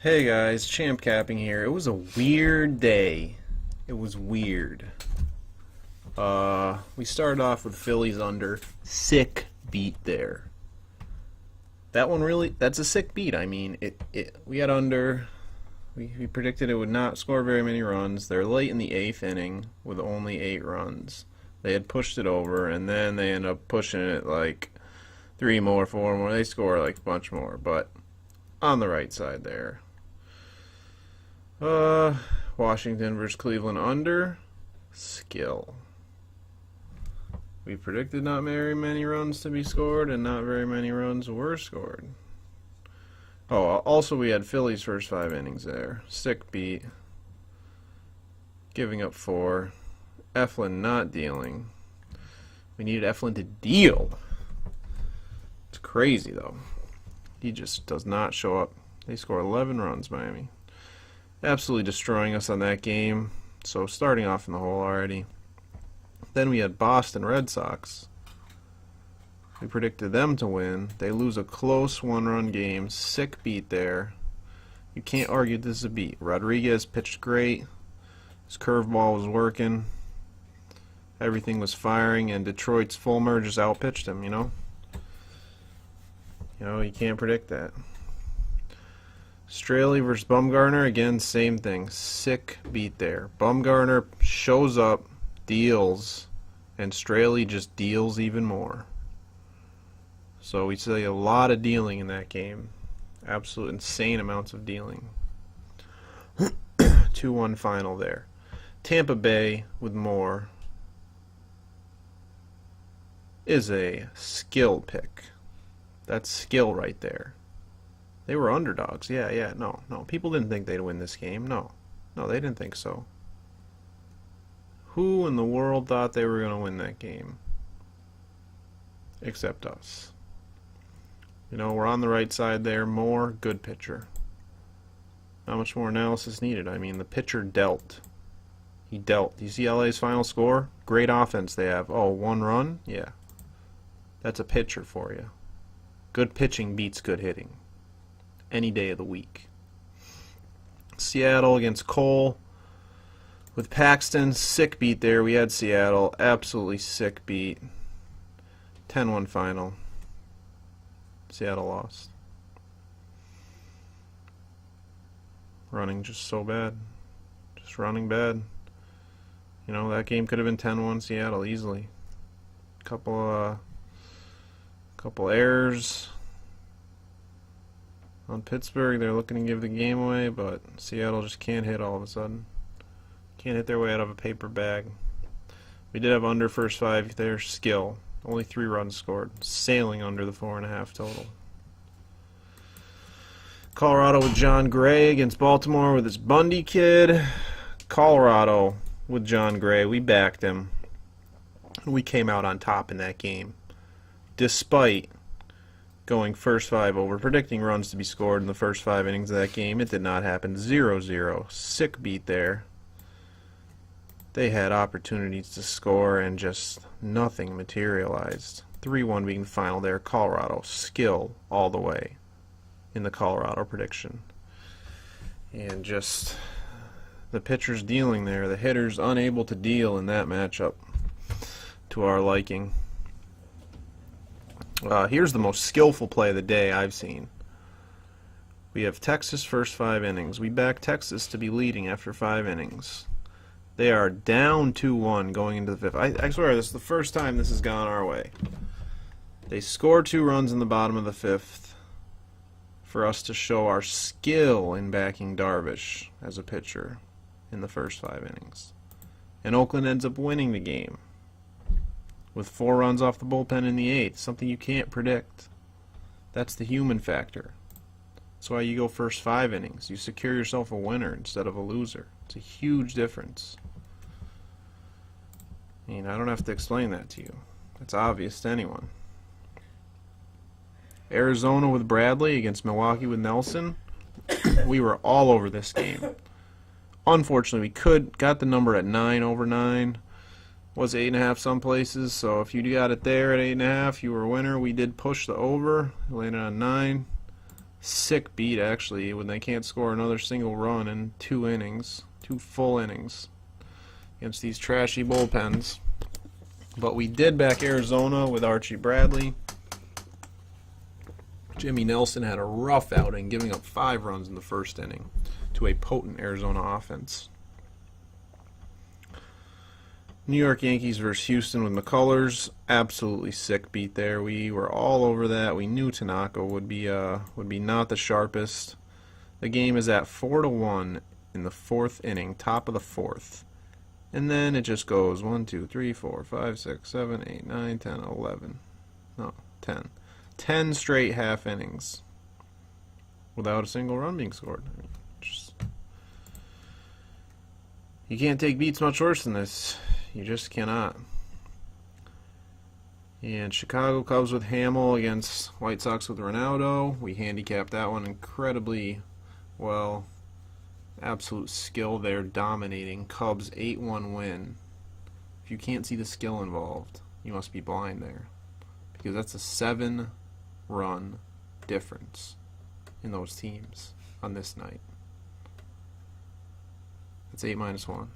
Hey guys, Champ Capping here. It was a weird day. It was weird. We started off with Phillies under. Sick beat there. That one really, that's a sick beat. I mean, we had under. We predicted it would not score very many runs. They're late in the 8th inning with only 8 runs. They had pushed it over, and then they end up pushing it like 3 more, 4 more. They score like a bunch more, but on the right side there. Washington versus Cleveland under. Skill. We predicted not very many runs to be scored, and not very many runs were scored. Oh, also we had Phillies first 5 innings there. Sick beat. Giving up 4. Eflin not dealing. We needed Eflin to deal. It's crazy, though. He just does not show up. They score 11 runs, Miami. Absolutely destroying us on that game. So starting off in the hole already. Then we had Boston Red Sox. We predicted them to win. They lose a close 1-run game. Sick beat there. You can't argue this is a beat. Rodriguez pitched great. His curveball was working. Everything was firing, and Detroit's Fulmer just outpitched him, you know? You can't predict that. Straley versus Bumgarner, again, same thing. Sick beat there. Bumgarner shows up, deals, and Straley just deals even more. So we see a lot of dealing in that game. Absolute insane amounts of dealing. 2-1 final there. Tampa Bay with more is a skill pick. That's skill right there. They were underdogs. Yeah. No. People didn't think they'd win this game. No, they didn't think so. Who in the world thought they were going to win that game? Except us. We're on the right side there. More good pitcher. Not much more analysis needed. I mean, the pitcher dealt. He dealt. Do you see LA's final score? Great offense they have. Oh, 1 run? Yeah. That's a pitcher for you. Good pitching beats good hitting. Any day of the week. Seattle against Cole with Paxton. Sick beat there. We had Seattle. Absolutely sick beat. 10-1 final. Seattle lost. Running just so bad. Just running bad. That game could have been 10-1 Seattle easily. Couple errors on Pittsburgh. They're looking to give the game away, but Seattle just can't hit all of a sudden. Can't hit their way out of a paper bag. We did have under first 5 there. Skill. Only 3 runs scored. Sailing under the 4.5 total. Colorado with John Gray against Baltimore with his Bundy kid. Colorado with John Gray. We backed him. We came out on top in that game. Despite going first 5 over, predicting runs to be scored in the first 5 innings of that game. It did not happen. 0-0. Sick beat there. They had opportunities to score and just nothing materialized. 3-1 being the final there. Colorado. Skill all the way in the Colorado prediction. And just the pitchers dealing there. The hitters unable to deal in that matchup to our liking. Here's the most skillful play of the day I've seen. We have Texas first 5 innings. We back Texas to be leading after 5 innings. They are down 2-1 going into the 5th. I swear this is the first time this has gone our way. They score 2 runs in the bottom of the 5th for us to show our skill in backing Darvish as a pitcher in the first 5 innings. And Oakland ends up winning the game with 4 runs off the bullpen in the 8th, something you can't predict. That's the human factor. That's why you go first 5 innings. You secure yourself a winner instead of a loser. It's a huge difference. I don't have to explain that to you. It's obvious to anyone. Arizona with Bradley against Milwaukee with Nelson. We were all over this game. Unfortunately, we got the number at 9/9. Was 8.5 some places, so if you got it there at 8.5, you were a winner. We did push the over, landed on 9. Sick beat, actually, when they can't score another single run in 2 innings, 2 full innings against these trashy bullpens. But we did back Arizona with Archie Bradley. Jimmy Nelson had a rough outing, giving up 5 runs in the first inning to a potent Arizona offense. New York Yankees versus Houston with McCullers. Absolutely sick beat there. We were all over that. We knew Tanaka would be not the sharpest. The game is at 4-1 in the 4th inning, top of the 4th. And then it just goes 1, 2, 3, 4, 5, 6, 7, 8, 9, 10, 11. No, 10. 10 straight half innings without a single run being scored. I mean, you can't take beats much worse than this. You just cannot. And Chicago Cubs with Hamill against White Sox with Ronaldo. We handicapped that one incredibly well. Absolute skill there, dominating. Cubs 8-1 win. If you can't see the skill involved, you must be blind there. Because that's a 7-run difference in those teams on this night. That's 8 minus 1.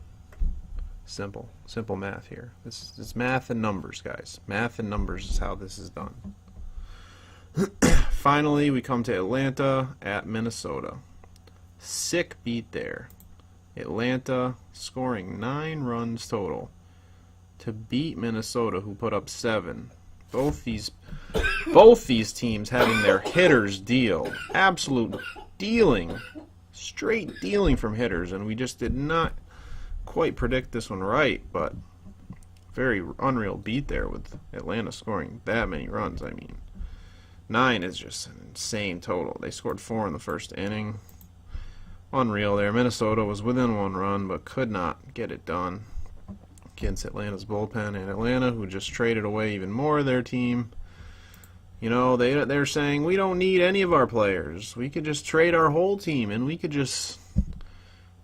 Simple math here. This is math and numbers, guys. Math and numbers is how this is done. Finally, we come to Atlanta at Minnesota. Sick beat there. Atlanta scoring 9 runs total to beat Minnesota, who put up 7. Both these teams having their hitters deal. Absolute dealing. Straight dealing from hitters, and we just did not quite predict this one right, but very unreal beat there with Atlanta scoring that many runs. I mean, 9 is just an insane total. They scored 4 in the first inning. Unreal there. Minnesota was within 1 run, but could not get it done against Atlanta's bullpen. And Atlanta, who just traded away even more of their team, you know, they're saying, we don't need any of our players. We could just trade our whole team, and we could just,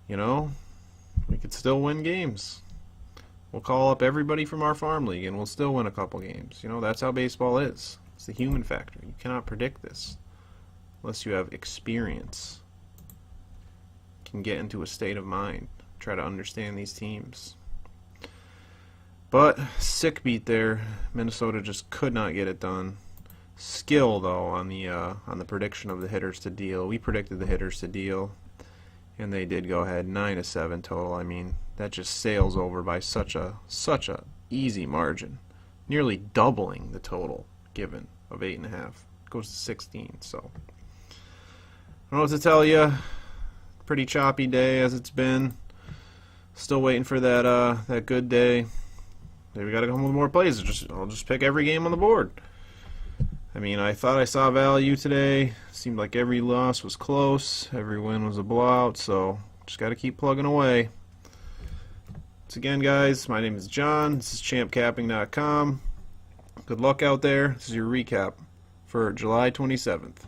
you know, we could still win games. We'll call up everybody from our farm league, and we'll still win a couple games. You know, that's how baseball is. It's the human factor. You cannot predict this unless you have experience. You can get into a state of mind, try to understand these teams. But sick beat there. Minnesota just could not get it done. Skill, though, on the prediction of the hitters to deal. We predicted the hitters to deal, and they did go ahead 9-7 total. I mean, that just sails over by such a easy margin, nearly doubling the total given of 8.5. Goes to 16. So I don't know what to tell you. Pretty choppy day as it's been. Still waiting for that good day. Maybe we got to come with more plays. I'll just pick every game on the board. I mean, I thought I saw value today. Seemed like every loss was close. Every win was a blowout. So just got to keep plugging away. Once again, guys, my name is John. This is champcapping.com. Good luck out there. This is your recap for July 27th.